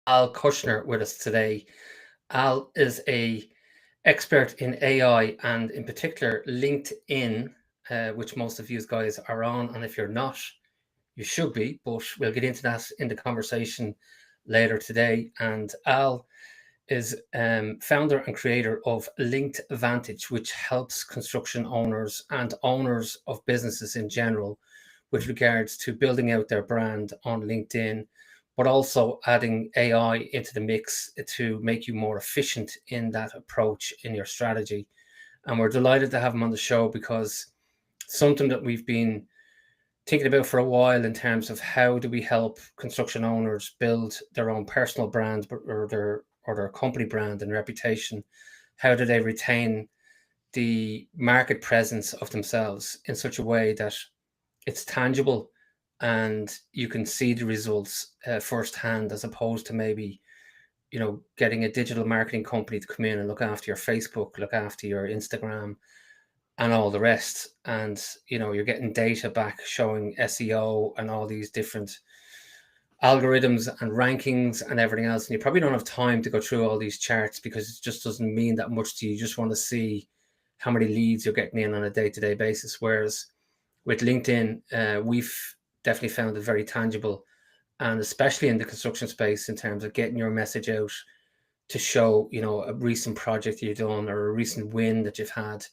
Al Kushner with us today. Al is a expert in AI and in particular LinkedIn, which most of you guys are on. And if you're not, you should be, but we'll get into that in the conversation later today. And Al is founder and creator of Linked Vantage, which helps construction owners and owners of businesses in general with regards to building out their brand on LinkedIn, but also adding AI into the mix to make you more efficient in that approach in your strategy. And we're delighted to have him on the show because something that we've been thinking about for a while in terms of how do we help construction owners build their own personal brand or their company brand and reputation. How do they retain the market presence of themselves in such a way that it's tangible and you can see the results firsthand, as opposed to maybe getting a digital marketing company to come in and look after your Facebook, look after your Instagram, and all the rest. And you're getting data back showing SEO and all these different algorithms and rankings and everything else, and you probably don't have time to go through all these charts because it just doesn't mean that much to you. You just want to see how many leads you're getting in on a day-to-day basis. Whereas with LinkedIn, we've definitely found it very tangible, and especially in the construction space in terms of getting your message out to show a recent project you've done or a recent win that you've had.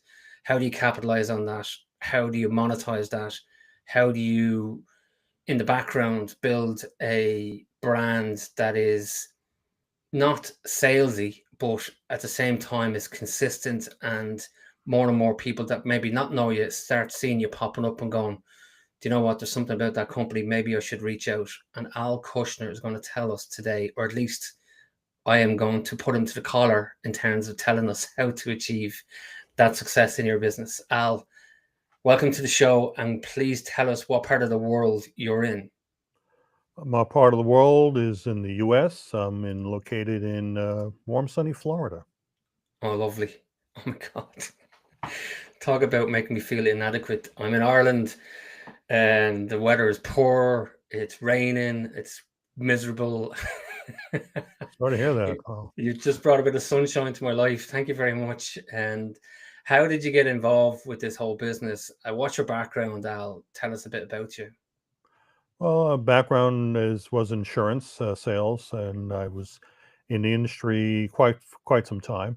How do you capitalize on that? How do you monetize that? How do you, in the background, build a brand that is not salesy, but at the same time is consistent, and more people that maybe not know you start seeing you popping up and going, do you know what? There's something about that company. Maybe I should reach out. And Al Kushner is going to tell us today, or at least I am going to put him to the collar in terms of telling us how to achieve that success in your business. Al, welcome to the show, and please tell us what part of the world you're in. My part of the world is in the U.S. Located in warm, sunny Florida. Oh, lovely. Oh my God. Talk about making me feel inadequate. I'm in Ireland and the weather is poor. It's raining. It's miserable. Sorry to hear that. you, Oh. you just brought a bit of sunshine to my life. Thank you very much. And how did you get involved with this whole business? What's your background, Al? Tell us a bit about you. Well, background was insurance sales, and I was in the industry quite some time.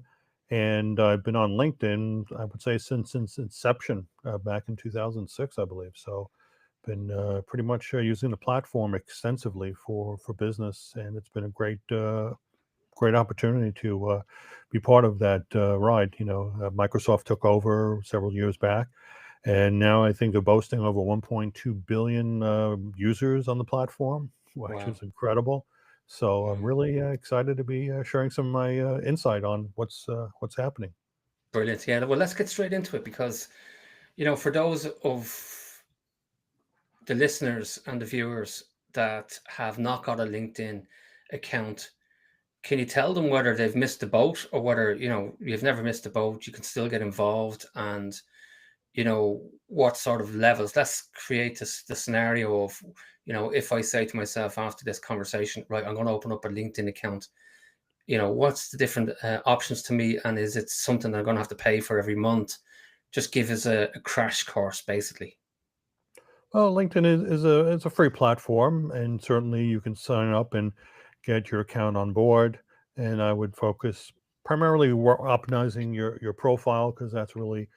And I've been on LinkedIn, I would say, since inception back in 2006, I believe. So, been pretty much using the platform extensively for business, and it's been a great opportunity to be part of that ride. Microsoft took over several years back, and now I think they're boasting over 1.2 billion users on the platform, which Wow. is incredible. So I'm Wow. really excited to be sharing some of my insight on what's happening. Brilliant. Yeah. Well, let's get straight into it because, for those of the listeners and the viewers that have not got a LinkedIn account, can you tell them whether they've missed the boat or whether, you've never missed a boat, you can still get involved, and, what sort of levels? Let's create the scenario of, if I say to myself after this conversation, right, I'm going to open up a LinkedIn account, what's the different options to me? And is it something I'm going to have to pay for every month? Just give us a crash course, basically. Well, LinkedIn is a free platform, and certainly you can sign up and get your account on board. And I would focus primarily optimizing your profile, because that's really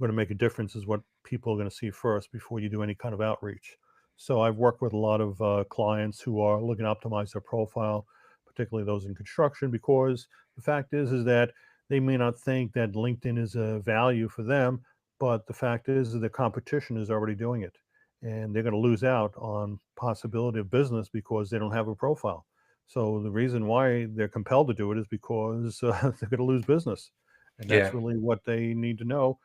going to make a difference, is what people are going to see first before you do any kind of outreach. So I've worked with a lot of clients who are looking to optimize their profile, particularly those in construction, because the fact is that they may not think that LinkedIn is a value for them, but the fact is that the competition is already doing it, and they're going to lose out on possibility of business because they don't have a profile. So the reason why they're compelled to do it is because they're going to lose business, and Yeah. that's really what they need to know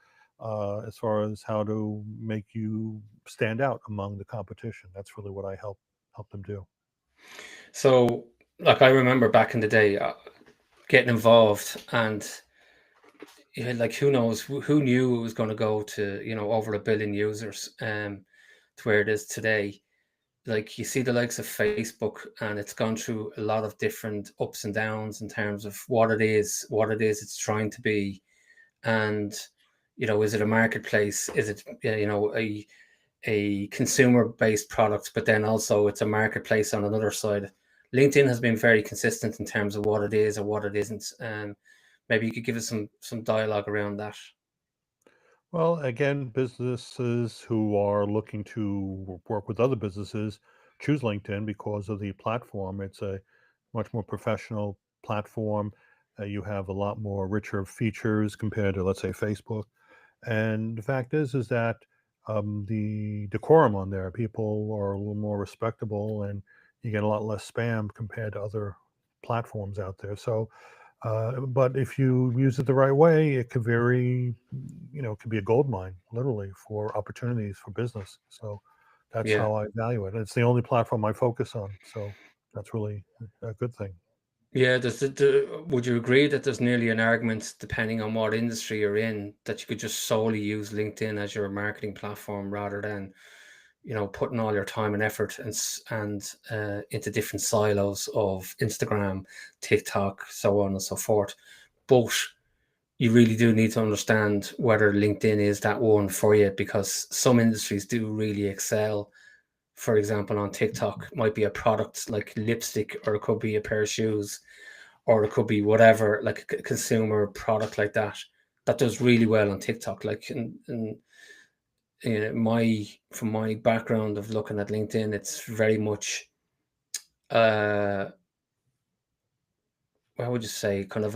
as far as how to make you stand out among the competition. That's really what I help them do. So, like, I remember back in the day getting involved, and like, who knows, who knew it was going to go to over a billion users, to where it is today. like you see the likes of Facebook, and it's gone through a lot of different ups and downs in terms of what it is it's trying to be. And is it a marketplace? Is it a consumer based product, but then also it's a marketplace on another side? LinkedIn has been very consistent in terms of what it is or what it isn't. Maybe you could give us some dialogue around that. Well, again, businesses who are looking to work with other businesses choose LinkedIn because of the platform. It's a much more professional platform. You have a lot more richer features compared to, let's say, Facebook. And the fact is that the decorum on there, people are a little more respectable, and you get a lot less spam compared to other platforms out there. So, but if you use it the right way, it could it could be a gold mine, literally, for opportunities for business. So that's Yeah. how I value it. It's the only platform I focus on. So that's really a good thing. Yeah, would you agree that there's nearly an argument, depending on what industry you're in, that you could just solely use LinkedIn as your marketing platform rather than, putting all your time and effort and into different silos of Instagram, TikTok, so on and so forth. But you really do need to understand whether LinkedIn is that one for you, because some industries do really excel. For example, on TikTok might be a product like lipstick, or it could be a pair of shoes, or it could be whatever, like a consumer product like that, that does really well on TikTok. Like, my from my background of looking at LinkedIn, it's very much, uh how would you say, kind of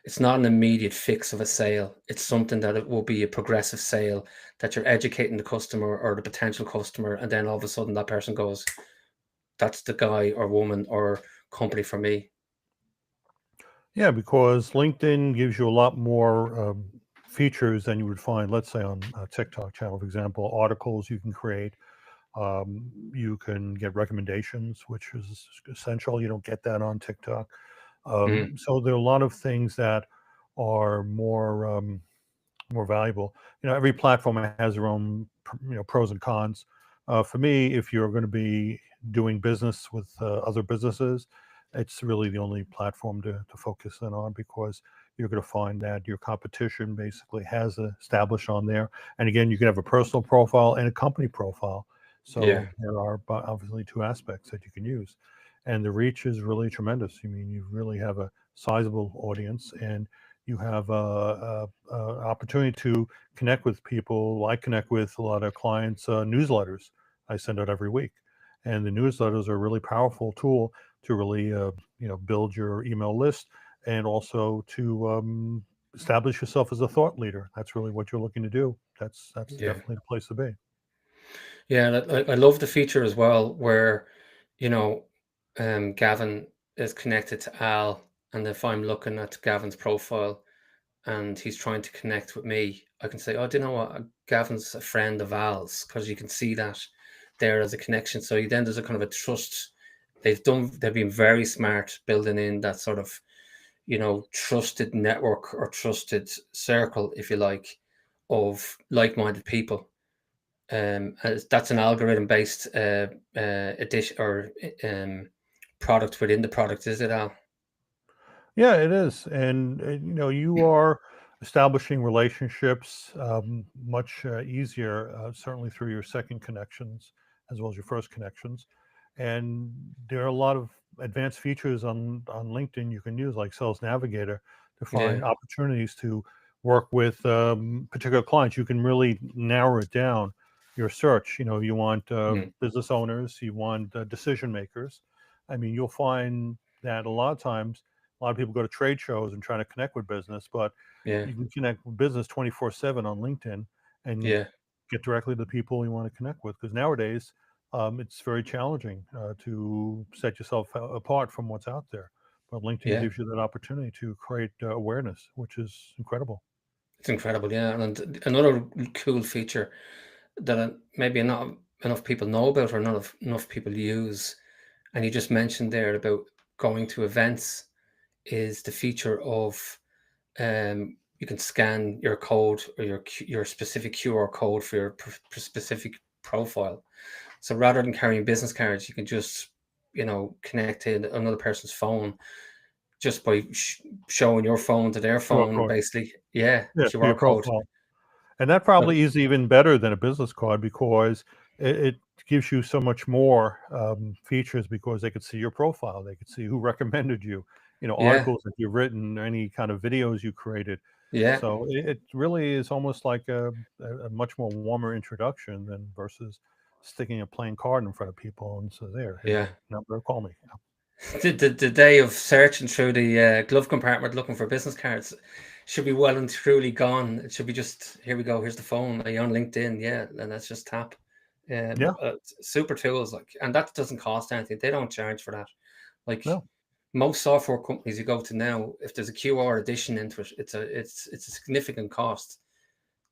it's not an immediate fix of a sale. It's something that it will be a progressive sale, that you're educating the customer or the potential customer, and then all of a sudden that person goes, that's the guy or woman or company for me. Yeah, because LinkedIn gives you a lot more features than you would find, let's say, on a TikTok channel. For example, articles you can create. You can get recommendations, which is essential. You don't get that on TikTok. Mm, So there are a lot of things that are more valuable. Every platform has their own pros and cons. For me, if you're going to be doing business with other businesses, it's really the only platform to focus in on, because you're going to find that your competition basically has established on there. And again, you can have a personal profile and a company profile. yeah, So there are obviously two aspects that you can use. And the reach is really tremendous. I mean, you really have a sizable audience, and you have a opportunity to connect with people. I connect with a lot of clients' newsletters I send out every week, and the newsletters are a really powerful tool to really build your email list, and also to establish yourself as a thought leader. That's really what you're looking to do. That's yeah. definitely the place to be. Yeah, and I love the feature as well where, you know, Gavin is connected to Al, and if I'm looking at Gavin's profile and he's trying to connect with me, I can say, "Oh, do you know what? Gavin's a friend of Al's," because you can see that there as a connection. So then there's a kind of a trust. They've been very smart building in that sort of, trusted network or trusted circle, if you like, of like-minded people. That's an algorithm based addition or um, product within the product, is it, Al? Yeah, it is, and you are establishing relationships much easier, certainly through your second connections as well as your first connections. And there are a lot of advanced features on LinkedIn you can use, like Sales Navigator, to Yeah. find opportunities to work with particular clients. You can really narrow it down. Your search, you want Mm. business owners, you want decision makers. I mean, you'll find that a lot of times a lot of people go to trade shows and try to connect with business, but Yeah. you can connect with business 24/7 on LinkedIn and Yeah. get directly to the people you want to connect with. Because nowadays, it's very challenging to set yourself apart from what's out there. But LinkedIn Yeah. gives you that opportunity to create awareness, which is incredible. It's incredible. Yeah. And another cool feature that maybe not enough people know about, or not enough people use, and you just mentioned there about going to events, is the feature of, you can scan your code or your specific QR code for your specific profile. So rather than carrying business cards, you can just, connect to another person's phone just by showing your phone to their QR phone, code. basically. Yeah, Yeah, to your QR code. profile. And that Uh, probably is even better than a business card because it gives you so much more features because they could see your profile, they could see who recommended you, Yeah, articles that you've written, any kind of videos you created. yeah, So it really is almost like a much more warmer introduction than versus sticking a plain card in front of people and so here's yeah. my number, call me. The day of searching through the glove compartment looking for business cards should be well and truly gone. It should be just, here we go. Here's the phone. Are you on LinkedIn? Yeah, and let's just tap. Yeah, Super tools, like, and that doesn't cost anything. They don't charge for that. Like no, most software companies you go to now, if there's a QR addition into it, it's a significant cost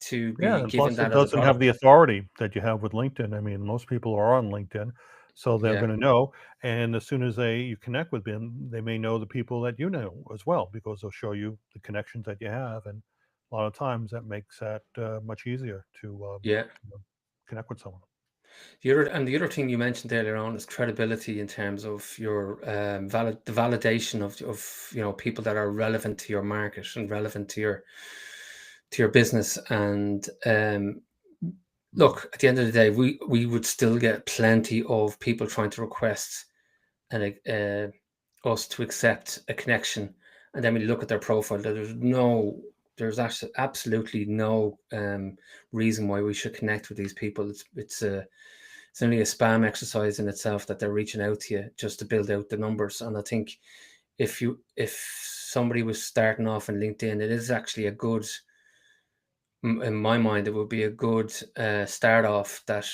to yeah, be and given plus it that as a doesn't have product. the authority that you have with LinkedIn. I mean, most people are on LinkedIn, so they're Yeah, going to know. And as soon as you connect with them, they may know the people that you know as well because they'll show you the connections that you have. And a lot of times that makes that much easier to yeah. connect with someone. The other thing you mentioned earlier on is credibility in terms of your the validation of people that are relevant to your market and relevant to your business. And look, at the end of the day, we would still get plenty of people trying to request and us to accept a connection, and then when you look at their profile, there's actually absolutely no reason why we should connect with these people. It's only a spam exercise in itself that they're reaching out to you just to build out the numbers. And I think if somebody was starting off in LinkedIn, it is actually a good, in my mind, it would be a good start off that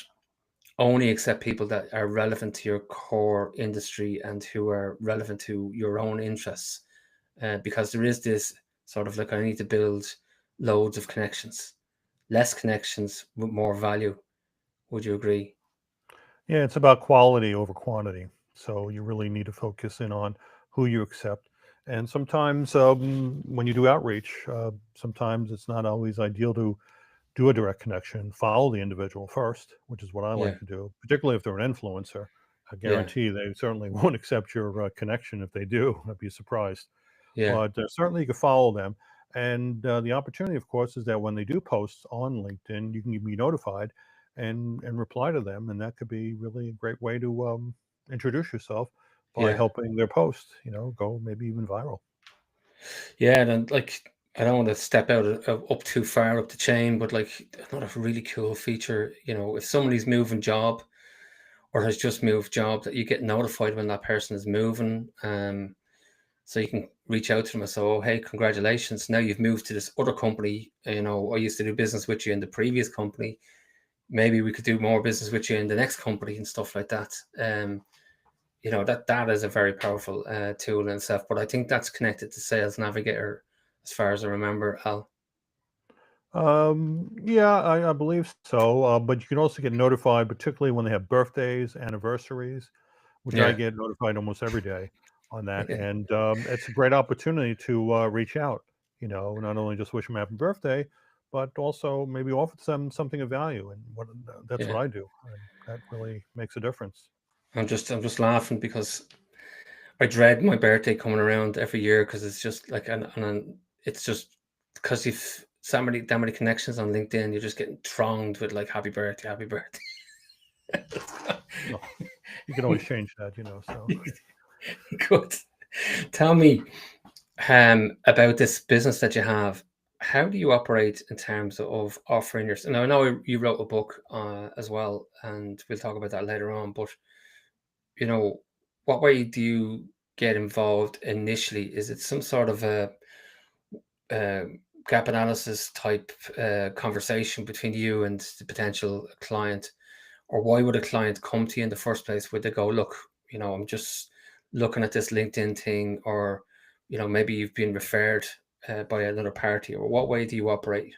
only accept people that are relevant to your core industry and who are relevant to your own interests. Because there is this sort of like, I need to build loads of connections, less connections with more value. Would you agree? Yeah, it's about quality over quantity. So you really need to focus in on who you accept. And sometimes when you do outreach, sometimes it's not always ideal to do a direct connection, follow the individual first, which is what I Yeah, like to do, particularly if they're an influencer. I yeah, guarantee they certainly won't accept your connection. If they do, I'd be surprised. yeah, But certainly you can follow them. And the opportunity, of course, is that when they do post on LinkedIn, you can be notified and reply to them. And that could be really a great way to introduce yourself by yeah, helping their post, go maybe even viral. yeah. And like, I don't want to step out up too far up the chain, but like, another really cool feature, if somebody's moving job or has just moved job, that you get notified when that person is moving. So you can reach out to them and say, "Oh, hey, congratulations! Now you've moved to this other company. I used to do business with you in the previous company. Maybe we could do more business with you in the next company and stuff like that." That is a very powerful tool in itself. But I think that's connected to Sales Navigator, as far as I remember, Al. Yeah, I believe so. But you can also get notified, particularly when they have birthdays, anniversaries, which I Yeah, get notified almost every day on that. yeah, And it's a great opportunity to reach out, not only just wish them happy birthday, but also maybe offer them something of value. And that's what yeah. I do. And that really makes a difference. I'm just laughing because I dread my birthday coming around every year, because it's just like, and it's just because you've that many connections on LinkedIn, you're just getting thronged with like, happy birthday, happy birthday. Well, you can always change that, so. Good. Tell me about this business that you have. How do you operate in terms of offering your? Now I know you wrote a book as well, and we'll talk about that later on. But you know, what way do you get involved initially? Is it some sort of a uh, gap analysis type conversation between you and the potential client? Or why would a client come to you in the first place? Would they go, look, I'm just looking at this LinkedIn thing, or maybe you've been referred by another party, or what way do you operate?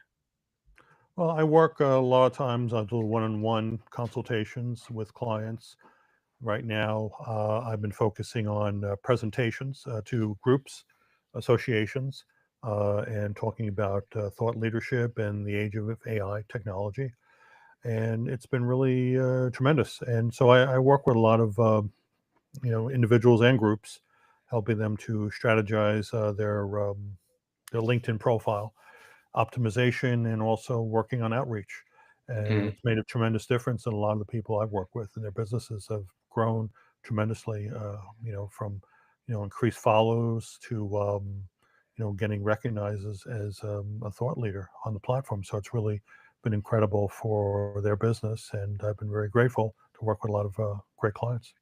Well, I work a lot of times. I do one-on-one consultations with clients. Right now, I've been focusing on presentations to groups, associations, and talking about thought leadership and the age of AI technology. and it's been really tremendous. And so I work with a lot of individuals and groups, helping them to strategize their LinkedIn profile optimization and also working on outreach. And Mm. it's made a tremendous difference in a lot of the people I've worked with, and their businesses have grown tremendously. From increased follows to getting recognized as a thought leader on the platform. So it's really been incredible for their business, and I've been very grateful to work with a lot of great clients.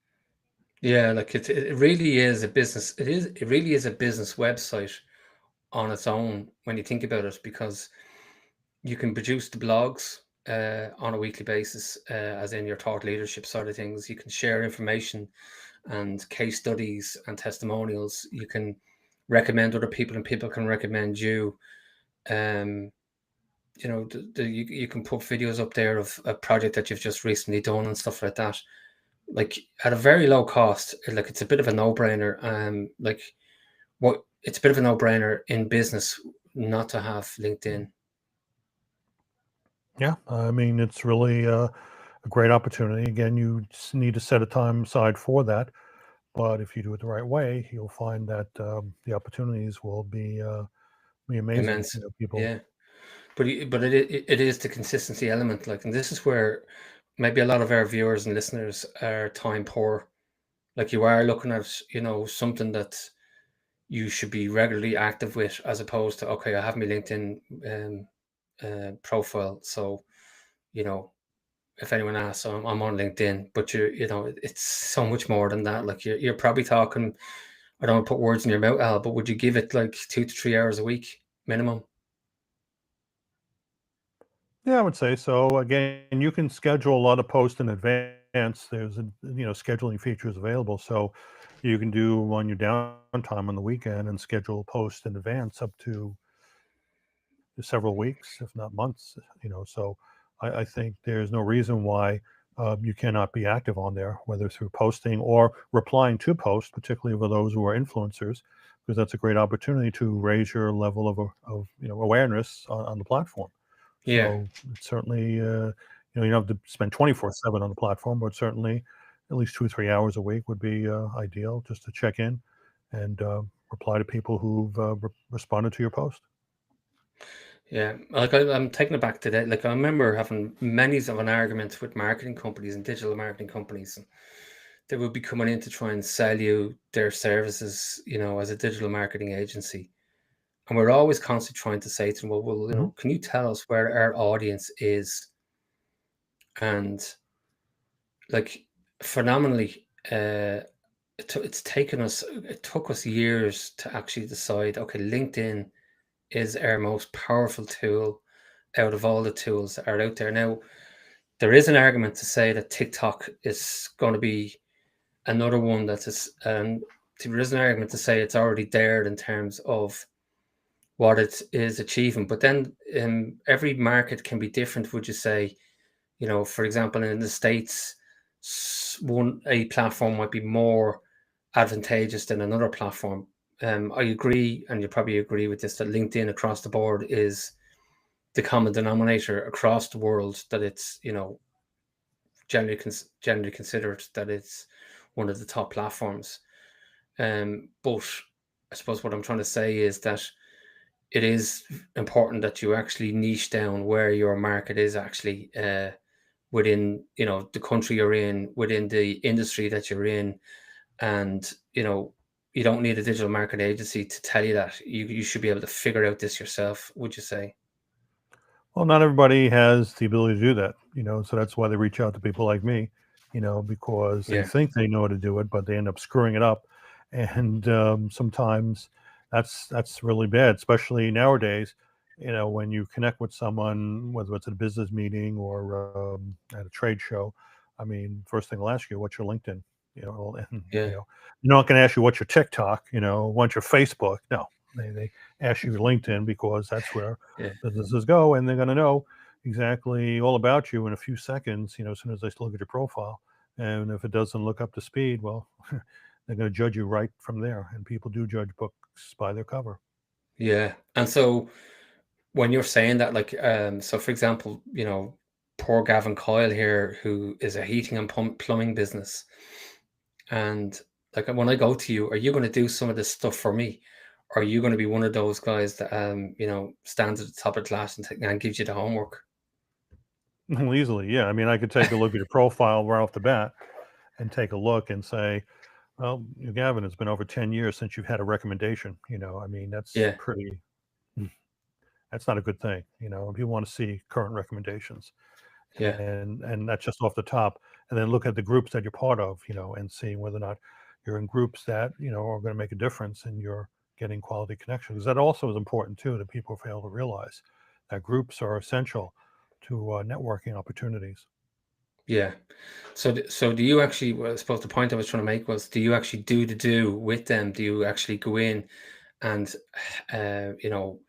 Yeah, like it really is a business. It really is a business website on its own when you think about it, because you can produce the blogs on a weekly basis, as in your thought leadership side of things. You can share information and case studies and testimonials. You can recommend other people, and people can recommend you. Um, you can put videos up there of a project that you've just recently done and stuff like that. Like at a very low cost, like it's a bit of a no-brainer. Like what it's a bit of a no-brainer in business not to have LinkedIn. Yeah, I mean, it's really a great opportunity. Again, you just need to set a time aside for that. But if you do it the right way, you'll find that the opportunities will be amazing. Immense. People. Yeah. But it is the consistency element, like, and this is where maybe a lot of our viewers and listeners are time poor. Like you are looking at, something that you should be regularly active with, as opposed to, okay, I have my LinkedIn profile, so you know if anyone asks, I'm on LinkedIn. But it's so much more than that. Like you're probably talking. I don't want to put words in your mouth, Al, but would you give it like 2 to 3 hours a week minimum? Yeah, I would say so. Again, you can schedule a lot of posts in advance. There's scheduling features available, so you can do on your downtime on the weekend and schedule posts in advance up to several weeks, if not months. So I think there's no reason why you cannot be active on there, whether through posting or replying to posts, particularly for those who are influencers, because that's a great opportunity to raise your level of awareness on the platform. Yeah, So it's certainly you don't have to spend 24/7 on the platform, but certainly at least 2 or 3 hours a week would be ideal, just to check in and reply to people who've responded to your post. yeah. Like I'm taking it back to that. Like I remember having many of an argument with marketing companies and digital marketing companies. They would be coming in to try and sell you their services, as a digital marketing agency. And we're always constantly trying to say to them, well, Mhm. can you tell us where our audience is? And like phenomenally, it took us years to actually decide, okay, LinkedIn is our most powerful tool out of all the tools that are out there. Now, there is an argument to say that TikTok is going to be another one that is, there is an argument to say it's already there in terms of what it is achieving. But then every market can be different, would you say? For example, in the States, a platform might be more advantageous than another platform. I agree, and you probably agree with this, that LinkedIn across the board is the common denominator across the world, that it's, generally considered that it's one of the top platforms. But I suppose what I'm trying to say is that it is important that you actually niche down where your market is actually, within the country you're in, within the industry that you're in. And you don't need a digital marketing agency to tell you that. You should be able to figure out this yourself, would you say? Well, not everybody has the ability to do that, so that's why they reach out to people like me, because they Yeah, think they know how to do it, but they end up screwing it up. And sometimes that's really bad, especially nowadays, when you connect with someone, whether it's at a business meeting or at a trade show. I mean, first thing they'll ask you, what's your LinkedIn? And yeah, they're not going to ask you what's your TikTok, what's your Facebook. No, they ask you your LinkedIn because that's where yeah, businesses go, and they're going to know exactly all about you in a few seconds, as soon as they look at your profile. And if it doesn't look up to speed, well, they're going to judge you right from there. And people do judge books by their cover. yeah. And so when you're saying that, like, so for example, poor Gavin Coyle here, who is a heating and plumbing business, and like when I go to you, are you going to do some of this stuff for me? Or are you going to be one of those guys that stands at the top of class and gives you the homework? Well, easily, yeah. I mean, I could take a look at your profile right off the bat and take a look and say, well, Gavin, it's been over 10 years since you've had a recommendation. I mean, that's Yeah, pretty, that's not a good thing. People want to see current recommendations, yeah, and that's just off the top. And then look at the groups that you're part of, and seeing whether or not you're in groups that, are going to make a difference and you're getting quality connection. Because that also is important too, that people fail to realize that groups are essential to networking opportunities. yeah. So do you actually? Well, I suppose the point I was trying to make was, do you actually do with them? Do you actually go in and uh, you know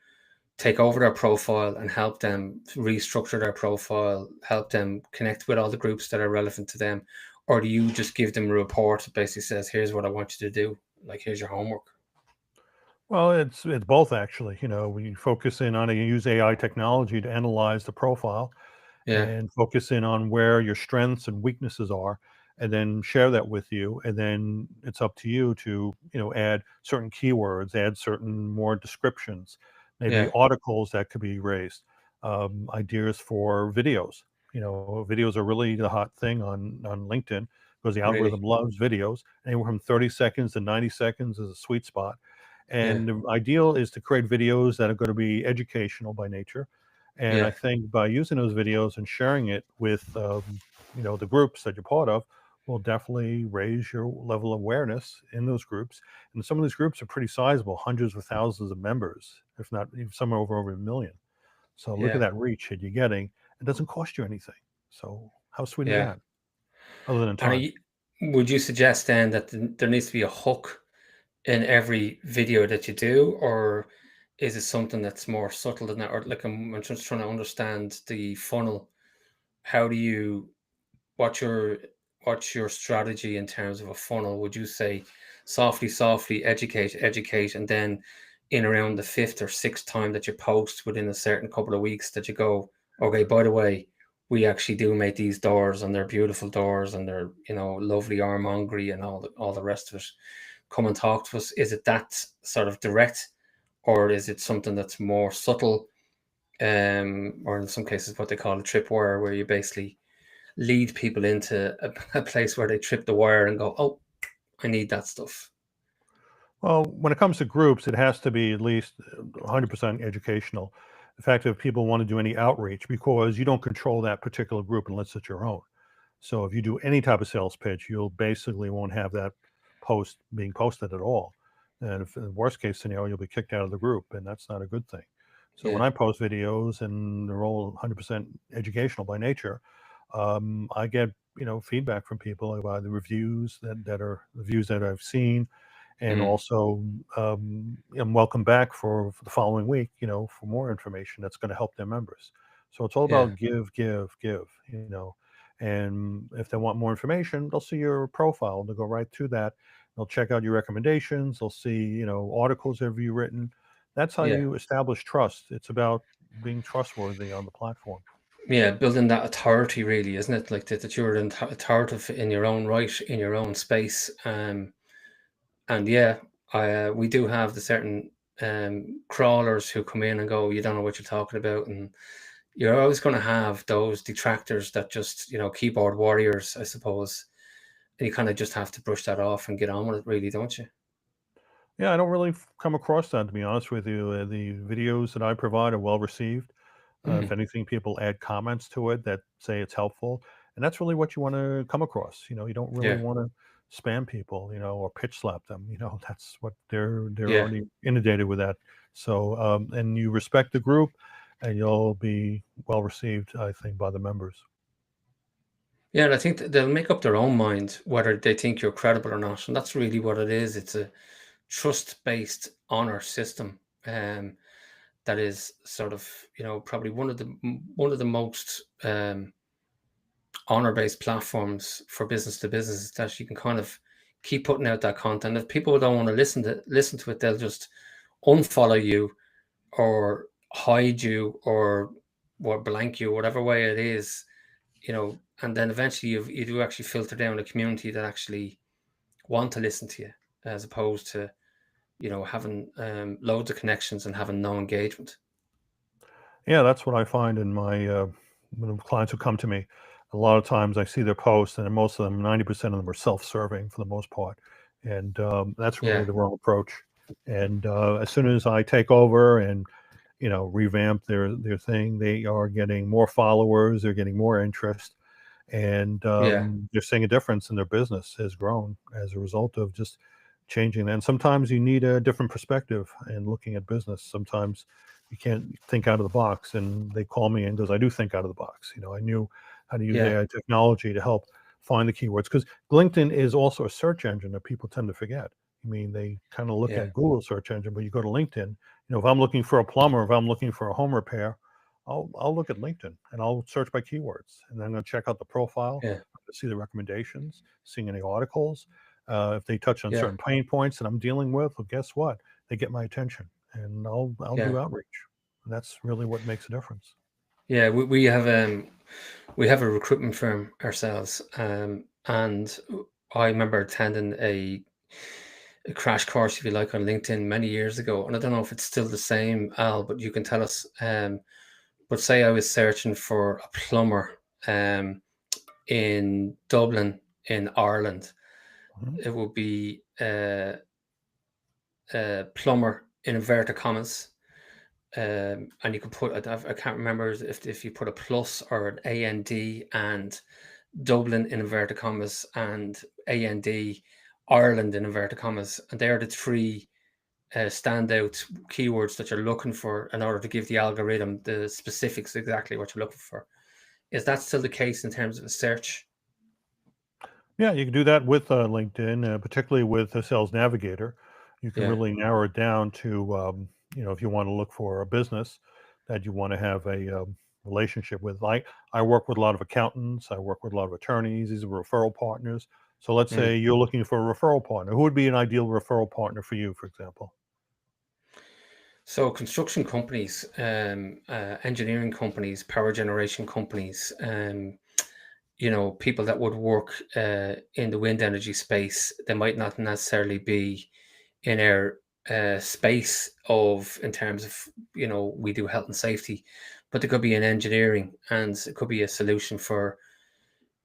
take over their profile and help them restructure their profile, help them connect with all the groups that are relevant to them? Or do you just give them a report that basically says, here's what I want you to do, like here's your homework? Well, it's both actually. We focus in on use AI technology to analyze the profile Yeah, and focus in on where your strengths and weaknesses are, and then share that with you. And then it's up to you to add certain keywords, add certain more descriptions, maybe yeah, articles that could be raised, ideas for videos. Videos are really the hot thing on LinkedIn because the really. algorithm loves videos. Anywhere from 30 seconds to 90 seconds is a sweet spot. Yeah, And the ideal is to create videos that are going to be educational by nature. And I yeah, think by using those videos and sharing it with the groups that you're part of will definitely raise your level of awareness in those groups. And some of these groups are pretty sizable, hundreds of thousands of members, if not even some are over a million. So look at yeah, that reach that you're getting. It doesn't cost you anything. So how sweet is yeah. that? Other than And time. would you suggest then that there needs to be a hook in every video that you do, or is it something that's more subtle than that? Or like I'm just trying to understand the funnel. How do you what's your what's your strategy in terms of a funnel? Would you say softly, softly educate, and then in around the fifth or sixth time that you post within a certain couple of weeks that you go, okay, by the way, we actually do make these doors and they're beautiful doors and they're lovely armongery and all the rest of it. Come and talk to us. Is it that sort of direct, or is it something that's more subtle? Or in some cases, what they call a tripwire, where you basically lead people into a place where they trip the wire and go, oh, I need that stuff. Well, when it comes to groups, it has to be at least 100% educational. In fact, if people want to do any outreach, because you don't control that particular group unless it's your own. So if you do any type of sales pitch, you'll basically won't have that post being posted at all. And if in the worst case scenario, you'll be kicked out of the group, and that's not a good thing. So when Yeah. I post videos and they're all 100% educational by nature, I get feedback from people about the reviews that are the views that I've seen, and Mm. also and welcome back for the following week, for more information that's going to help their members. So it's all Yeah. about give, give, give, and if they want more information, they'll see your profile. They'll go right to that. They'll check out your recommendations. They'll see, articles have you written. That's how Yeah. you establish trust. It's about being trustworthy on the platform. Yeah. Building that authority, really, isn't it? Like that you're authoritative in your own right, in your own space. And yeah, we do have the certain crawlers who come in and go, you don't know what you're talking about. And you're always going to have those detractors that just, keyboard warriors, I suppose. And you kind of just have to brush that off and get on with it, really, don't you? Yeah, I don't really come across that, to be honest with you. The videos that I provide are well received. If Mm. anything, people add comments to it that say it's helpful, and that's really what you want to come across. You don't really Yeah. want to spam people, or pitch slap them. That's what they're Yeah. already inundated with that. So, and you respect the group, and you'll be well received, I think, by the members. Yeah, and I think they'll make up their own mind whether they think you're credible or not, and that's really what it is. It's a trust-based honor system, that is sort of probably one of the most honor-based platforms for business to business, is that you can kind of keep putting out that content. If people don't want to listen to it, they'll just unfollow you or hide you or blank you, whatever way it is. and then eventually you do actually filter down a community that actually want to listen to you, as opposed to having loads of connections and having no engagement. Yeah, that's what I find in my when the clients who come to me. A lot of times I see their posts, and most of them, 90% of them, are self-serving for the most part, and that's really Yeah, the wrong approach. And as soon as I take over and revamp their thing, they are getting more followers, they're getting more interest, and yeah, they're seeing a difference in their business has grown as a result of just changing. And sometimes you need a different perspective in looking at business. Sometimes you can't think out of the box, and they call me and goes, I do think out of the box. I knew how to use yeah, AI technology to help find the keywords, because LinkedIn is also a search engine that people tend to forget. I mean, they kind of look yeah, at Google search engine, but you go to LinkedIn. If I'm looking for a plumber, if I'm looking for a home repair, I'll look at LinkedIn and I'll search by keywords, and then I'm going to check out the profile, yeah, see the recommendations, seeing any articles. If they touch on yeah, certain pain points that I'm dealing with, well, guess what? They get my attention, and I'll yeah, do outreach. And that's really what makes a difference. yeah. We have a recruitment firm ourselves, and I remember attending a crash course, if you like, on LinkedIn many years ago, and I don't know if it's still the same, Al, but you can tell us. But say I was searching for a plumber in Dublin, in Ireland, Mhm. it would be plumber in inverted commas. And you could put, I can't remember if you put a plus or an AND and Dublin in inverted commas and AND Ireland in inverted commas. And they're the three standout keywords that you're looking for in order to give the algorithm the specifics exactly what you're looking for. Is that still the case in terms of a search? Yeah, you can do that with LinkedIn, particularly with the Sales Navigator. You can Yeah. really narrow it down to, if you want to look for a business that you want to have a relationship with. I work with a lot of accountants, I work with a lot of attorneys, these are referral partners. So let's Mm. say you're looking for a referral partner. Who would be an ideal referral partner for you, for example? So construction companies, engineering companies, power generation companies, people that would work in the wind energy space, they might not necessarily be in our space of in terms of we do health and safety, but there could be in engineering, and it could be a solution for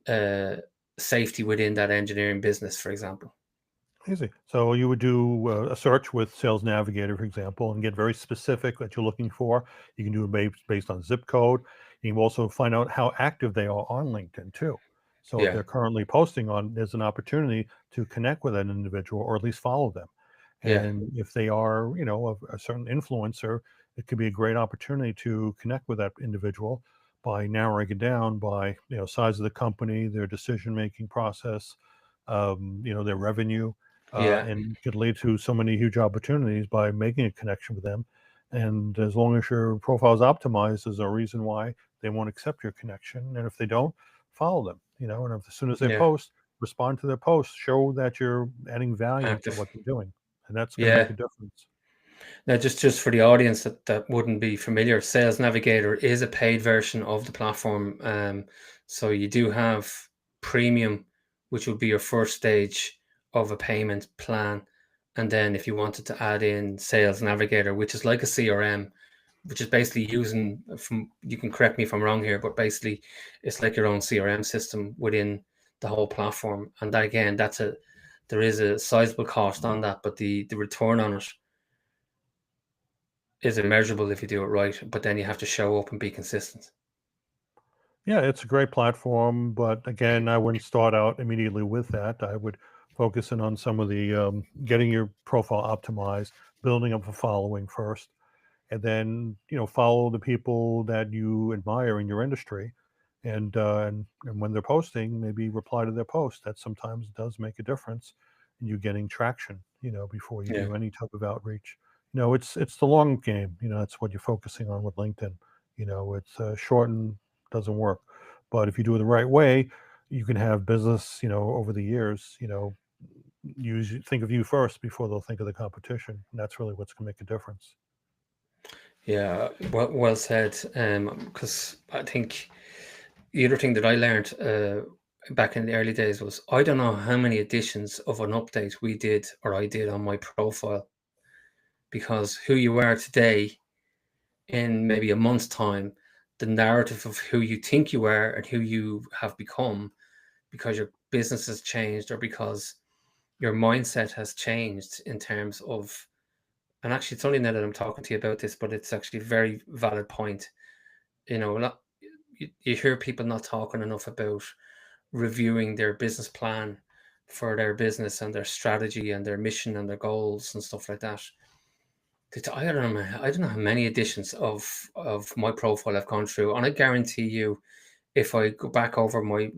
uh, safety within that engineering business, for example. Easy. So you would do a search with Sales Navigator, for example, and get very specific that you're looking for. You can do it based on zip code. You can also find out how active they are on LinkedIn too. So if Yeah, they're currently posting on, there's an opportunity to connect with an individual or at least follow them. yeah, And if they are, a certain influencer, it could be a great opportunity to connect with that individual by narrowing it down by, size of the company, their decision-making process, their revenue, yeah, and could lead to so many huge opportunities by making a connection with them. And as long as your profile is optimized, there's a reason why they won't accept your connection. And if they don't, follow them. And if, as soon as they yeah. post, respond to their posts, show that you're adding value to Active. what they're doing, and that's going to make Yeah. a difference. Now, just for the audience that wouldn't be familiar, Sales Navigator is a paid version of the platform. So you do have premium, which would be your first stage of a payment plan. And then if you wanted to add in Sales Navigator, which is like a CRM, which is basically using from, you can correct me if I'm wrong here, but basically it's like your own CRM system within the whole platform. And that, again, there is a sizable cost on that, but the return on it is immeasurable if you do it right, but then you have to show up and be consistent. Yeah, it's a great platform, but again, I wouldn't start out immediately with that. I would focus in on some of the getting your profile optimized, building up a following first, and then follow the people that you admire in your industry, and when they're posting, maybe reply to their post. That sometimes does make a difference in you getting traction. Before you Yeah, do any type of outreach. It's the long game. That's what you're focusing on with LinkedIn. It's short and doesn't work, but if you do it the right way, you can have business. Over the years. Think of you first before they'll think of the competition. And that's really what's going to make a difference. yeah, well said. Because I think the other thing that I learned back in the early days was I don't know how many editions of an update we did or I did on my profile, because who you are today in maybe a month's time, the narrative of who you think you are and who you have become, because your business has changed or because your mindset has changed in terms of, and actually it's only now that I'm talking to you about this, but it's actually a very valid point. You know, you hear people not talking enough about reviewing their business plan for their business and their strategy and their mission and their goals and stuff like that. I don't know, man. I don't know how many editions of my profile I've gone through, and I guarantee you, if I go back over my,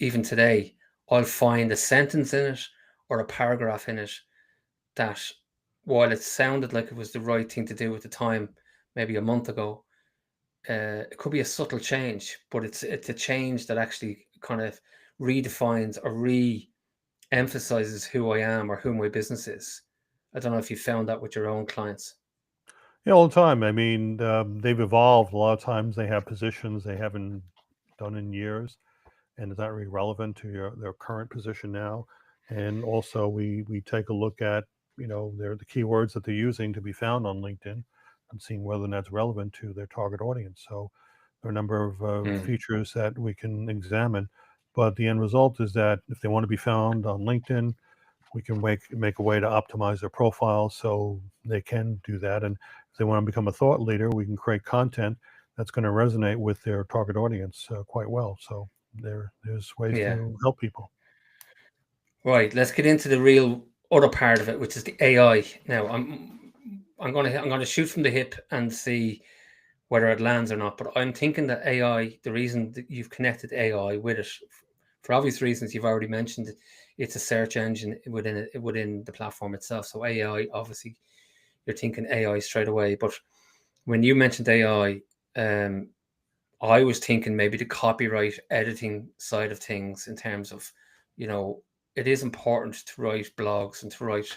even today, I'll find a sentence in it or a paragraph in it that, while it sounded like it was the right thing to do at the time, maybe a month ago, it could be a subtle change, but it's a change that actually kind of redefines or re-emphasizes who I am or who my business is. I don't know if you found that with your own clients. Yeah, all the time. I mean, they've evolved. A lot of times they have positions they haven't done in years, and is that really relevant to their current position now? And also, we take a look at the keywords that they're using to be found on LinkedIn, and seeing whether that's relevant to their target audience. So there are a number of Mm, features that we can examine, but the end result is that if they want to be found on LinkedIn, we can make a way to optimize their profile so they can do that. And if they want to become a thought leader, we can create content that's going to resonate with their target audience quite well. So there's ways yeah. to help people. Right. Let's get into the real other part of it, which is the AI. Now, I'm gonna shoot from the hip and see whether it lands or not. But I'm thinking that AI, the reason that you've connected AI with it, for obvious reasons you've already mentioned it, it's a search engine within the platform itself. So AI, obviously, you're thinking AI straight away. But when you mentioned AI, I was thinking maybe the copyright editing side of things, in terms of, you know, it is important to write blogs and to write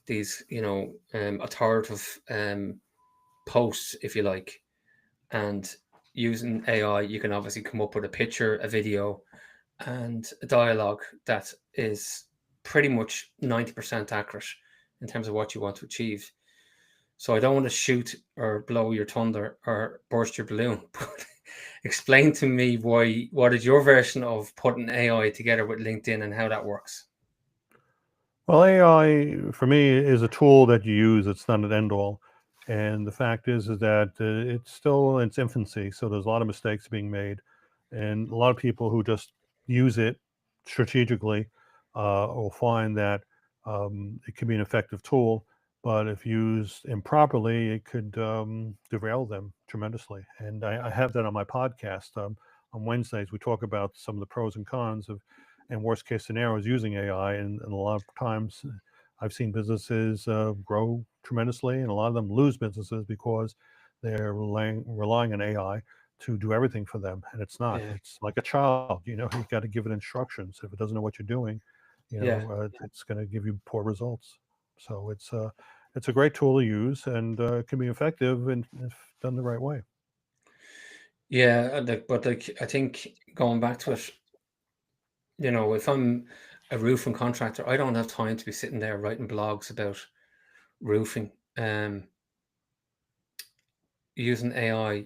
these, authoritative posts, if you like. And using AI, you can obviously come up with a picture, a video, and a dialogue that is pretty much 90% accurate in terms of what you want to achieve. So I don't want to shoot or blow your thunder or burst your balloon, but explain to me what is your version of putting AI together with LinkedIn and how that works. Well, AI for me is a tool that you use. It's not an end all. And the fact is that it's still in its infancy. So there's a lot of mistakes being made, and a lot of people who just use it strategically will find that it can be an effective tool. But if used improperly, it could derail them tremendously. And I have that on my podcast. On Wednesdays, we talk about some of the pros and cons of and worst case scenarios using AI. And a lot of times I've seen businesses grow tremendously, and a lot of them lose businesses because they're relying on AI to do everything for them. And it's not. Yeah, It's like a child, you got to give it instructions. If it doesn't know what you're doing, yeah, it's going to give you poor results. So it's a great tool to use, and it can be effective and if done the right way. yeah. But I think, going back to it, if I'm a roofing contractor, I don't have time to be sitting there writing blogs about roofing. Using AI,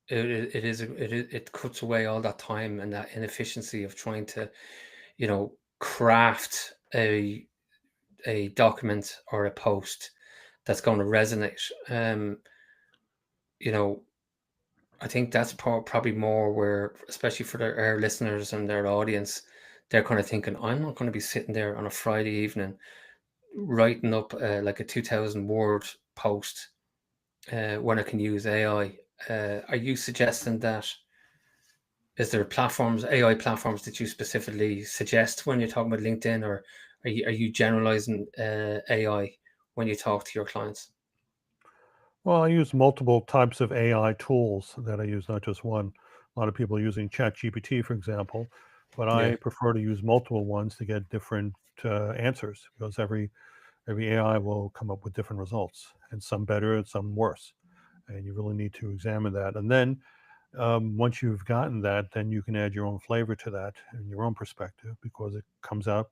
it cuts away all that time and that inefficiency of trying to, craft a document or a post that's going to resonate. You know, I think that's probably more where, especially for our listeners and their audience, they're kind of thinking, I'm not going to be sitting there on a Friday evening writing up like a 2,000 word post when I can use AI. Are you suggesting that? Is there platforms, AI platforms, that you specifically suggest when you're talking about LinkedIn, or are you generalizing AI when you talk to your clients? Well, I use multiple types of AI tools that I use, not just one. A lot of people are using ChatGPT, for example, but Yeah, I prefer to use multiple ones to get different answers because every AI will come up with different results, and some better and some worse. And you really need to examine that. And then Once you've gotten that, then you can add your own flavor to that and your own perspective because it comes out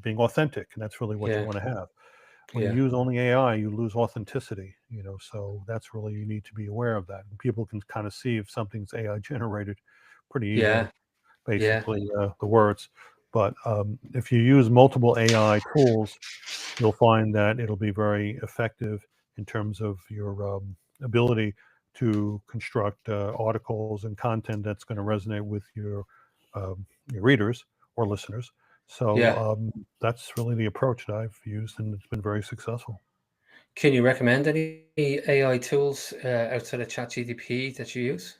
being authentic, and that's really what you Yeah. want to have. When you Yeah. use only AI, you lose authenticity, so that's really, you need to be aware of that. And people can kind of see if something's AI generated pretty easily, Yeah. Yeah. basically the words. But if you use multiple AI tools, you'll find that it'll be very effective in terms of your ability to construct articles and content that's going to resonate with your readers or listeners. So Yeah. that's really the approach that I've used, and it's been very successful. Can you recommend any AI tools outside of ChatGPT that you use?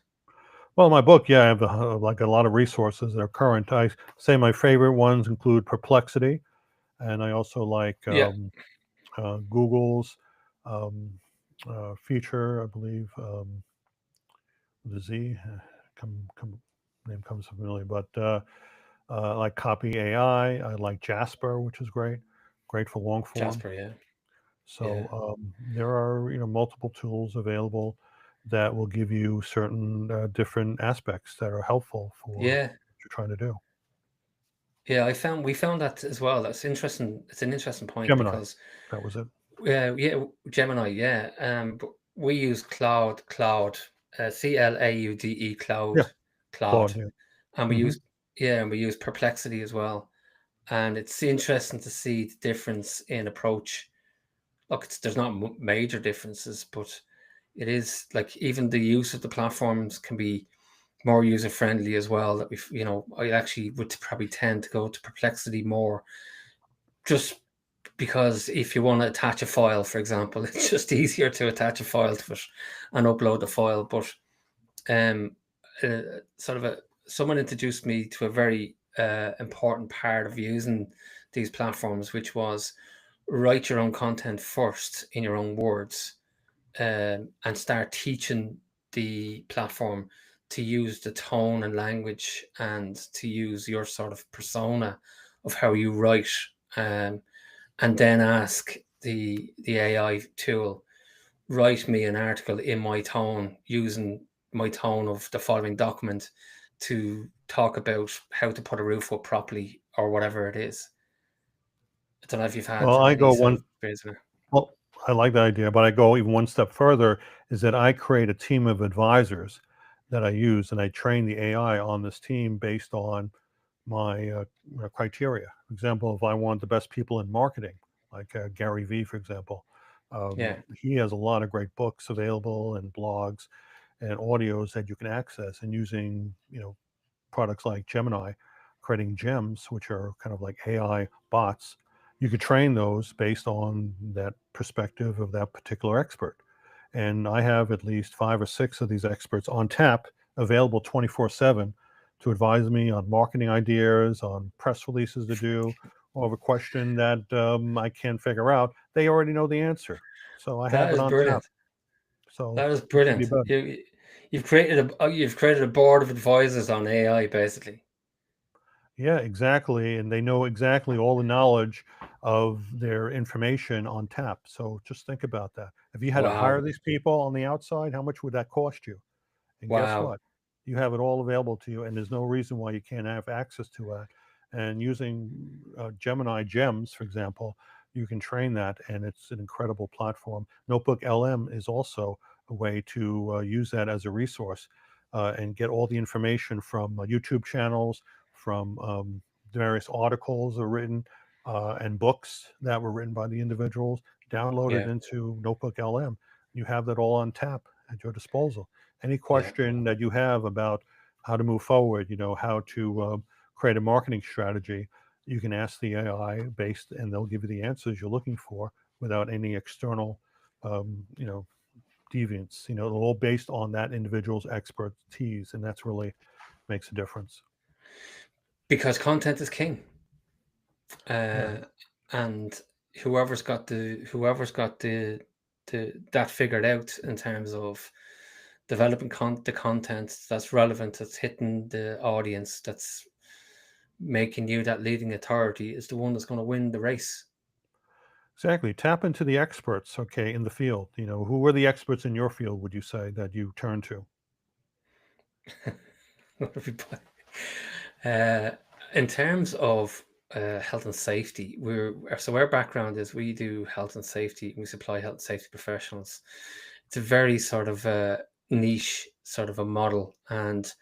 Well, in my book, yeah, I have like a lot of resources that are current. I say my favorite ones include Perplexity, and I also like Yeah. Google's feature, I believe. The Z name comes familiar, but I like Copy AI. I like Jasper, which is great for long form. Jasper. Yeah. So Yeah. there are multiple tools available that will give you certain different aspects that are helpful for Yeah. what you're trying to do. Yeah. We found that as well. That's interesting. It's an interesting point Gemini, because that was it. yeah, Gemini. Yeah. But we use Claude, Yeah, Cloud, Claude. Yeah. and Hmm. we use Perplexity as well. And it's interesting to see the difference in approach. Look, there's not major differences, but it is like even the use of the platforms can be more user friendly as well. That I actually would probably tend to go to Perplexity more, just because if you want to attach a file, for example, it's just easier to attach a file to it and upload the file. But um, sort of someone introduced me to a very important part of using these platforms, which was write your own content first in your own words, and start teaching the platform to use the tone and language and to use your sort of persona of how you write, um, and then ask the AI tool, write me an article in my tone, using my tone of the following document to talk about how to put a roof up properly or whatever it is. I don't know if you've had Well, I any go sort one. of experience in it. Well, I like that idea, but I go even one step further. Is that I create a team of advisors that I use, and I train the AI on this team based on my criteria. For example, if I want the best people in marketing, like Gary Vee, for example, Yeah, he has a lot of great books available and blogs and audios that you can access. And using products like Gemini, creating gems, which are kind of like AI bots, you could train those based on that perspective of that particular expert. And I have at least 5 or 6 of these experts on tap, available 24/7 to advise me on marketing ideas, on press releases to do, or of a question that I can't figure out. They already know the answer. So I that have it is on tap. brilliant. So That is what could be brilliant. better? You've created a board of advisors on AI basically. Yeah, exactly. And they know exactly all the knowledge of their information on tap. So just think about that. If you had to hire Wow, these people on the outside, how much would that cost you? And guess wow. what? You have it all available to you, and there's no reason why you can't have access to it. And using Gemini Gems, for example, you can train that, and it's an incredible platform. Notebook LM is also a way to use that as a resource and get all the information from YouTube channels, from various articles that are written, and books that were written by the individuals, downloaded Yeah, into Notebook LM. You have that all on tap at your disposal. Any yeah, question that you have about how to move forward, how to create a marketing strategy, you can ask the AI based, and they'll give you the answers you're looking for without any external, um, you know, deviance. All based on that individual's expertise, and that's really makes a difference. because content is king, Yeah, uh, and whoever's got the that figured out in terms of developing the content that's relevant, that's hitting the audience, that's making you that leading authority, is the one that's going to win the race. exactly. Tap into the experts, okay, in the field. Who are the experts in your field? Would you say that you turn to? What have we put? Uh, in terms of health and safety, our background is we do health and safety. We supply health and safety professionals. It's a very sort of niche sort of a model, and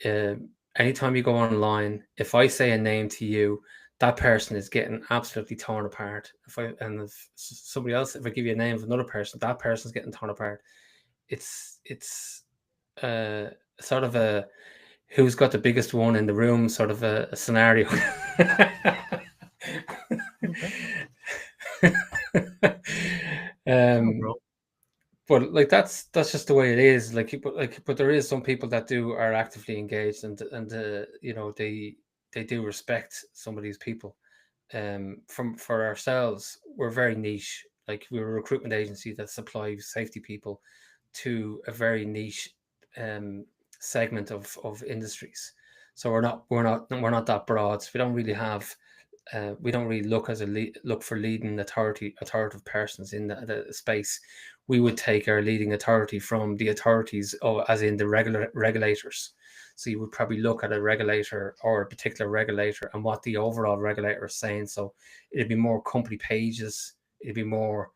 uh, anytime you go online, if I say a name to you, that person is getting absolutely torn apart. If somebody else, if I give you a name of another person, that person's getting torn apart. It's uh, sort of a who's got the biggest one in the room sort of a scenario. Okay. Oh, um, well. but like that's just the way it is. But there is some people that do are actively engaged, and they do respect some of these people. From for ourselves, we're very niche. Like we're a recruitment agency that supplies safety people to a very niche um, segment of industries. So we're not that broad. So we don't really look look for leading authoritative persons in the space. We would take our leading authority from the authorities, as in the regulators. So you would probably look at a regulator or a particular regulator and what the overall regulator is saying. So it'd be more company pages. It'd be more,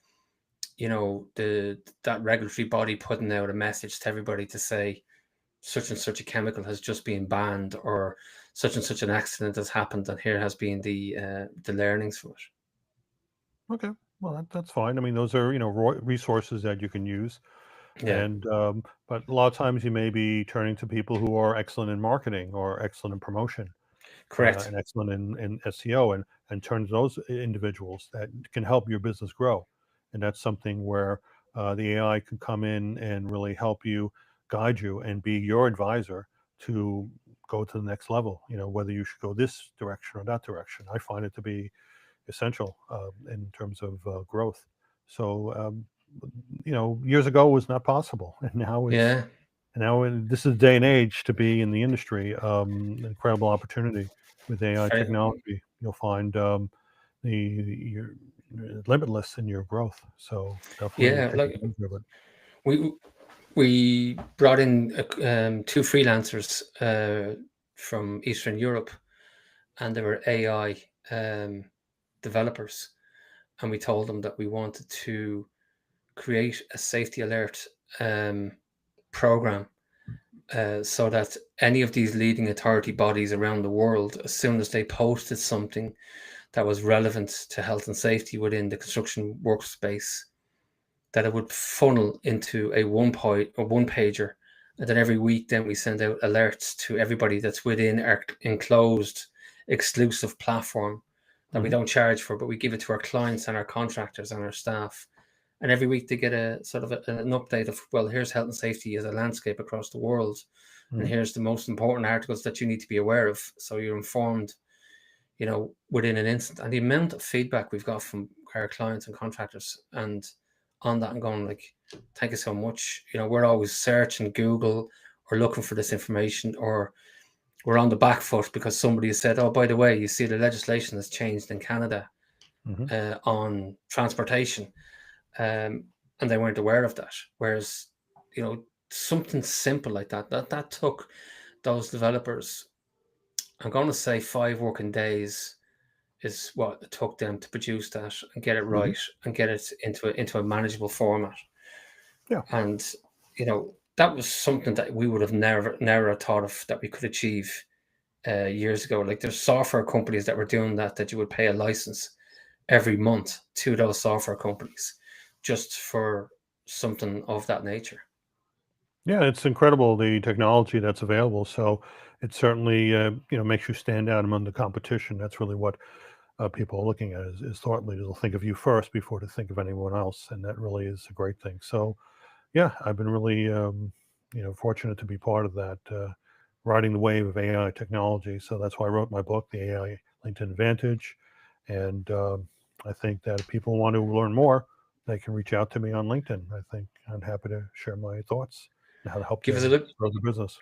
the that regulatory body putting out a message to everybody to say such and such a chemical has just been banned, or such and such an accident has happened, and here has been the learnings from it. Okay. Well, that's fine. I mean, those are resources that you can use, Yeah, and but a lot of times you may be turning to people who are excellent in marketing or excellent in promotion, correct. and excellent in SEO, and turn to those individuals that can help your business grow. And that's something where the AI can come in and really help you, guide you, and be your advisor to go to the next level. Whether you should go this direction or that direction. I find it to be essential in terms of growth. So years ago was not possible, and Yeah, this is day and age to be in the industry. Incredible opportunity with AI very. technology. You'll find you're limitless in your growth. So definitely Yeah, take like advantage of it. we we brought in two freelancers from Eastern Europe, and they were AI developers, and we told them that we wanted to create a safety alert um, program, so that any of these leading authority bodies around the world, as soon as they posted something that was relevant to health and safety within the construction workspace, that it would funnel into a one pager, and then every week then we send out alerts to everybody that's within our enclosed exclusive platform that we Hmm. don't charge for, but we give it to our clients and our contractors and our staff. And every week they get a sort of an update of, well, here's health and safety as a landscape across the world, and Hmm. here's the most important articles that you need to be aware of, so you're informed, within an instant. And the amount of feedback we've got from our clients and contractors, and on that, I'm going like, thank you so much. We're always searching Google or looking for this information, or we're on the back foot because somebody has said, oh, by the way, you see the legislation has changed in Canada Hmm. on transportation, um, and they weren't aware of that. Whereas, something simple like that took those developers, I'm going to say 5 working days is what it took them to produce that and get it Hmm. right and get it into a manageable format. Yeah. And that was something that we would have never thought of that we could achieve years ago. Like there's software companies that were doing that you would pay a license every month to those software companies just for something of that nature. Yeah, it's incredible the technology that's available. So it certainly makes you stand out among the competition. That's really what people are looking at is thought leaders will think of you first before to think of anyone else, and that really is a great thing. So yeah, I've been really fortunate to be part of that, riding the wave of AI technology. So that's why I wrote my book, The AI LinkedIn Advantage, and I think that if people want to learn more, they can reach out to me on LinkedIn. I think I'm happy to share my thoughts and how to help Give us a them look. grow the business.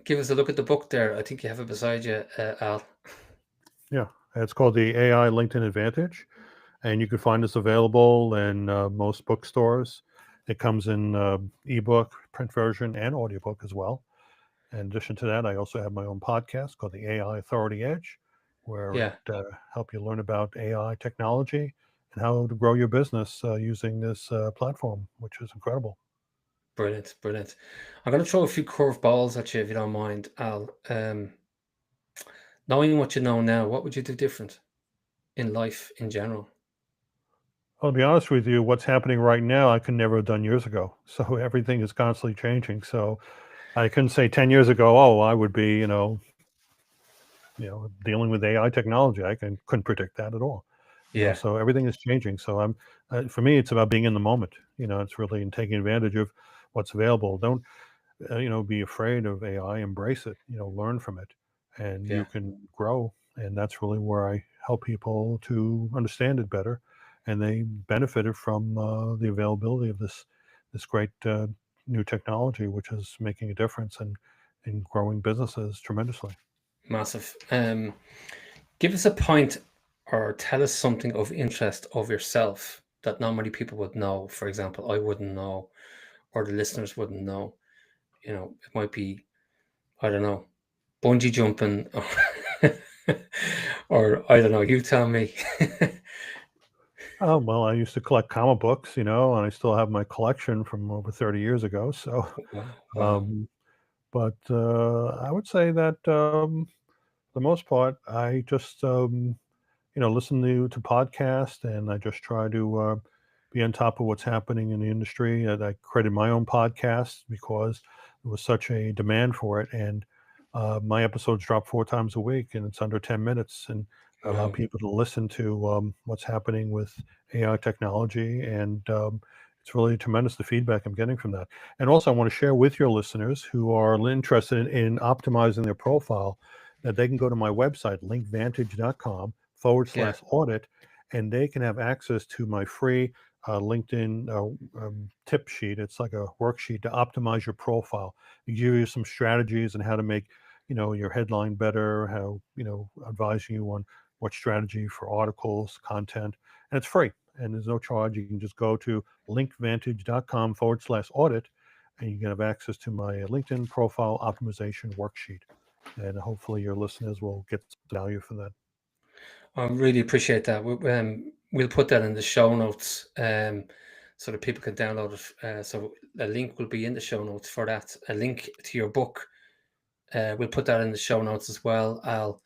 Give us a look at the book there. I think you have it beside you, Al. Yeah, it's called the AI LinkedIn Advantage, and you can find this available in most bookstores. It comes in ebook, print version, and audiobook as well. In addition to that, I also have my own podcast called the AI Authority Edge, where it Yeah, help you learn about AI technology and how to grow your business using this platform, which is incredible. brilliant, brilliant. I'm going to throw a few curve balls at you if you don't mind, Al. Knowing what you know now, what would you do different in life in general? I'll be honest with you, what's happening right now, I could never have done years ago. So everything is constantly changing. So I couldn't say 10 years ago, oh, I would be, dealing with AI technology. Couldn't predict that at all. Yeah, So everything is changing. So for me, it's about being in the moment. It's really in taking advantage of what's available. Don't be afraid of AI, embrace it, learn from it, and you yeah, can grow. And that's really where I help people to understand it better, and they benefited from the availability of this great new technology, which is making a difference in growing businesses tremendously. massive. Give us a point or tell us something of interest of yourself that not many people would know. For example, I wouldn't know, or the listeners wouldn't know. It might be, I don't know, bungee jumping, or I don't know. You tell me. Oh, well, I used to collect comic books, and I still have my collection from over 30 years ago. So, Wow, wow. um, but I would say that for the most part, I just listen to podcasts, and I just try to be on top of what's happening in the industry. And I created my own podcast because there was such a demand for it, and my episodes drop 4 times a week, and it's under 10 minutes, and I allow Wow. people to listen to what's happening with AI technology, and it's really tremendous the feedback I'm getting from that. And also, I want to share with your listeners who are interested in optimizing their profile that they can go to my website, linkvantage.com forward Yeah, slash audit, and they can have access to my free LinkedIn tip sheet. It's like a worksheet to optimize your profile. It gives you some strategies and how to make your headline better, how advising you on what strategy for articles, content, and it's free and there's no charge. You can just go to linkvantage.com forward slash audit, and you can have access to my LinkedIn profile optimization worksheet. And hopefully your listeners will get some value from that. I really appreciate that. We'll put that in the show notes, so that people can download it. So a link will be in the show notes for that. A link to your book. We'll put that in the show notes as well. Al,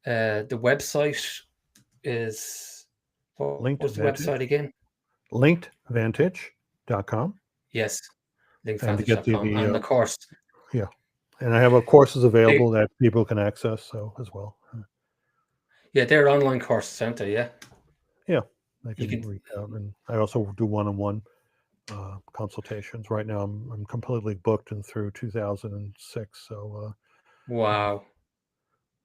the website is, what was the Linked website Vantage, again? linkedvantage.com. Yes, And to get linkvantage.com, and the course. yeah. And I have courses They, available that people can access so as well. yeah, they're online courses, aren't they? Yeah, Yeah, they you can can. reach out. And I also do one-on-one consultations. Right now, I'm completely booked and through 2006. So I'm Wow.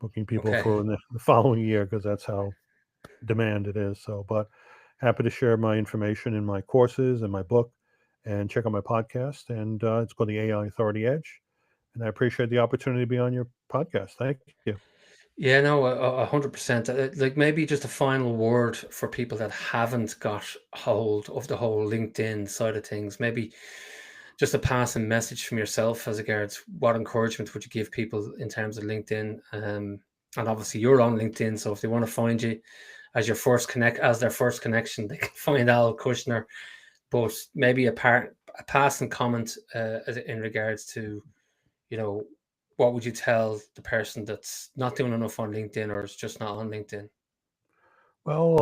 booking people Okay. for the following year because that's how demand it is. So, but happy to share my information in my courses and my book, and check out my podcast. And it's called the AI Authority Edge. And I appreciate the opportunity to be on your podcast. Thank you. Yeah, no, 100%. Like maybe just a final word for people that haven't got hold of the whole LinkedIn side of things. Maybe just a passing message from yourself as regards what encouragement would you give people in terms of LinkedIn? And obviously you're on LinkedIn, so if they want to find you as their first connection, they can find Al Kushner. But maybe a passing comment in regards to, you know, what would you tell the person that's not doing enough on LinkedIn or is just not on LinkedIn? Well,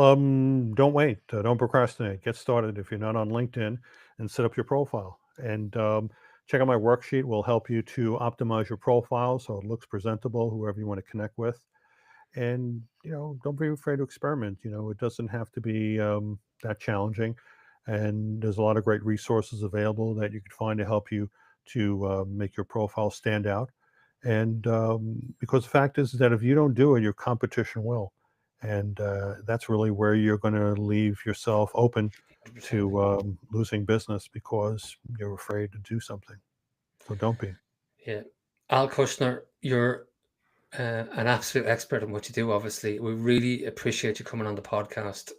don't wait. Don't procrastinate. Get started if you're not on LinkedIn, and set up your profile. And check out my worksheet. Will help you to optimize your profile so it looks presentable, whoever you want to connect with. And don't be afraid to experiment. It doesn't have to be that challenging. And there's a lot of great resources available that you could find to help you to make your profile stand out. And because the fact is that if you don't do it, your competition will, and that's really where you're going to leave yourself open 100%. to losing business because you're afraid to do something. So don't be. Yeah. Al Kushner, you're an absolute expert in what you do, obviously. We really appreciate you coming on the podcast.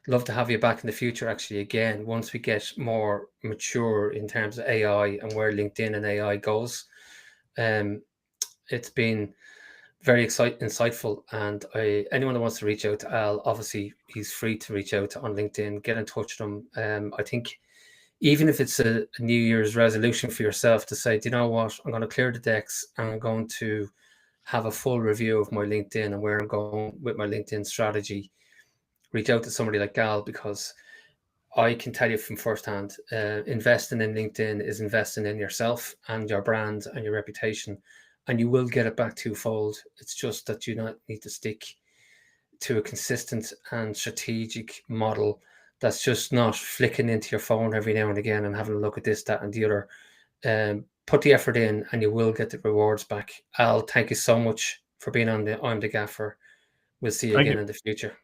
Love to have you back in the future, actually, again, once we get more mature in terms of AI and where LinkedIn and AI goes. It's been very insightful, and anyone that wants to reach out to Al, obviously he's free to reach out on LinkedIn, get in touch with him. I think even if it's a New Year's resolution for yourself to say, do you know what, I'm going to clear the decks and I'm going to have a full review of my LinkedIn and where I'm going with my LinkedIn strategy, reach out to somebody like Gal, because I can tell you from firsthand, investing in LinkedIn is investing in yourself and your brand and your reputation, and you will get it back twofold. It's just that you not need to stick to a consistent and strategic model that's just not flicking into your phone every now and again and having a look at this, that, and the other. Put the effort in, and you will get the rewards back. Al, thank you so much for being on the I'm the Gaffer. We'll see you Thank again you. in the future.